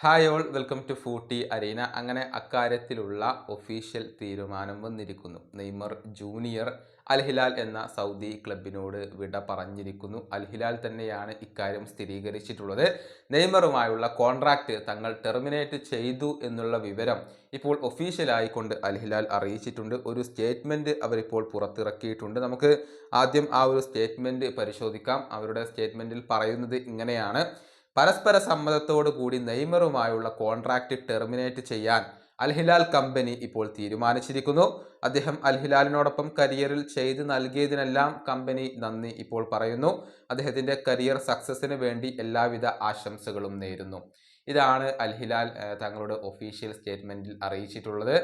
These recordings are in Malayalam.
Hi all welcome to footy arena. അങ്ങനെ അക്കാര്യത്തിലുള്ള ഒഫീഷ്യൽ തീരുമാനം വന്നിരിക്കുന്നു. നെയ്മർ ജൂനിയർ അൽ ഹിലാൽ എന്ന സൗദി ക്ലബിനോട് വിട പറഞ്ഞിരിക്കുന്നു. അൽ ഹിലാൽ തന്നെയാണ് ഇക്കാര്യം സ്ഥിരീകരിച്ചിട്ടുള്ളത്. നെയ്മറുമായുള്ള കോൺട്രാക്റ്റ് തങ്ങൾ ടെർമിനേറ്റ് ചെയ്തു എന്നുള്ള വിവരം ഇപ്പോൾ ഒഫീഷ്യലായിക്കൊണ്ട് അൽ ഹിലാൽ അറിയിച്ചിട്ടുണ്ട്. ഒരു സ്റ്റേറ്റ്മെൻറ്റ് അവരിപ്പോൾ പുറത്തിറക്കിയിട്ടുണ്ട്. നമുക്ക് ആദ്യം ആ ഒരു സ്റ്റേറ്റ്മെൻറ്റ് പരിശോധിക്കാം. അവരുടെ സ്റ്റേറ്റ്മെൻറ്റിൽ പറയുന്നത് ഇങ്ങനെയാണ്: പരസ്പര സമ്മതത്തോടു കൂടി നെയ്മറുമായുള്ള കോൺട്രാക്റ്റ് ടെർമിനേറ്റ് ചെയ്യാൻ അൽ ഹിലാൽ കമ്പനി ഇപ്പോൾ തീരുമാനിച്ചിരിക്കുന്നു. അദ്ദേഹം അൽ ഹിലാലിനോടൊപ്പം കരിയറിൽ ചെയ്ത് നൽകിയതിനെല്ലാം കമ്പനി നന്ദി ഇപ്പോൾ പറയുന്നു. അദ്ദേഹത്തിന്റെ കരിയർ സക്സസിന് വേണ്ടി എല്ലാവിധ ആശംസകളും നേരുന്നു. ഇതാണ് അൽ ഹിലാൽ തങ്ങളുടെ ഒഫീഷ്യൽ സ്റ്റേറ്റ്മെന്റിൽ അറിയിച്ചിട്ടുള്ളത്.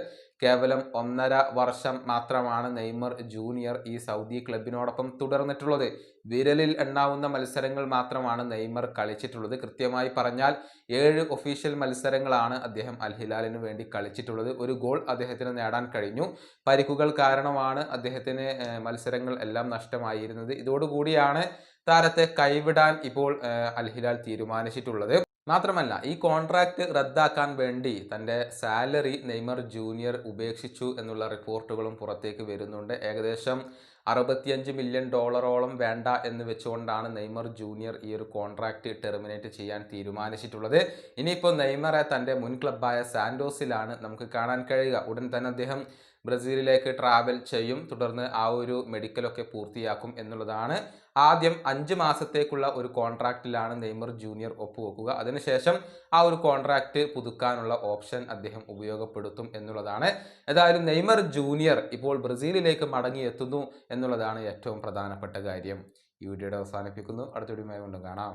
കേവലം 1.5 വർഷം മാത്രമാണ് നെയ്മർ ജൂനിയർ ഈ സൗദി ക്ലബിനോടൊപ്പം തുടർന്നിട്ടുള്ളത്. വിരലിൽ എണ്ണാവുന്ന മത്സരങ്ങൾ മാത്രമാണ് നെയ്മർ കളിച്ചിട്ടുള്ളത്. കൃത്യമായി പറഞ്ഞാൽ 7 ഒഫീഷ്യൽ മത്സരങ്ങളാണ് അദ്ദേഹം അൽ ഹിലാലിന് വേണ്ടി കളിച്ചിട്ടുള്ളത്. ഒരു ഗോൾ അദ്ദേഹത്തിന് നേടാൻ കഴിഞ്ഞു. പരിക്കുകൾ കാരണമാണ് അദ്ദേഹത്തിന് മത്സരങ്ങൾ എല്ലാം നഷ്ടമായിരുന്നത്. ഇതോടുകൂടിയാണ് താരത്തെ കൈവിടാൻ ഇപ്പോൾ അൽ ഹിലാൽ തീരുമാനിച്ചിട്ടുള്ളത്. മാത്രമല്ല, ഈ കോൺട്രാക്റ്റ് റദ്ദാക്കാൻ വേണ്ടി തൻ്റെ സാലറി നെയ്മർ ജൂനിയർ ഉപേക്ഷിച്ചു എന്നുള്ള റിപ്പോർട്ടുകളും പുറത്തേക്ക് വരുന്നുണ്ട്. ഏകദേശം 65 മില്യൺ ഡോളറോളം വേണ്ട എന്ന് വെച്ചുകൊണ്ടാണ് നെയ്മർ ജൂനിയർ ഈ ഒരു കോൺട്രാക്റ്റ് ടെർമിനേറ്റ് ചെയ്യാൻ തീരുമാനിച്ചിട്ടുള്ളത്. ഇനിയിപ്പോൾ നെയ്മറെ തൻ്റെ മുൻ ക്ലബ്ബായ സാൻഡോസിലാണ് നമുക്ക് കാണാൻ കഴിയുക. ഉടൻ തന്നെ അദ്ദേഹം ബ്രസീലിലേക്ക് ട്രാവൽ ചെയ്യും. തുടർന്ന് ആ ഒരു മെഡിക്കലൊക്കെ പൂർത്തിയാക്കും എന്നുള്ളതാണ്. ആദ്യം 5 മാസത്തേക്കുള്ള ഒരു കോൺട്രാക്റ്റിലാണ് നെയ്മർ ജൂനിയർ ഒപ്പുവെക്കുക. അതിനുശേഷം ആ ഒരു കോൺട്രാക്റ്റ് പുതുക്കാനുള്ള ഓപ്ഷൻ അദ്ദേഹം ഉപയോഗപ്പെടുത്തും എന്നുള്ളതാണ്. ഏതായാലും നെയ്മർ ജൂനിയർ ഇപ്പോൾ ബ്രസീലിലേക്ക് മടങ്ങിയെത്തുന്നു എന്നുള്ളതാണ് ഏറ്റവും പ്രധാനപ്പെട്ട കാര്യം. ഈ വീഡിയോയുടെ അവസാനിപ്പിക്കുന്നു. അടുത്ത വീഡിയോയുമായി വീണ്ടും കാണാം.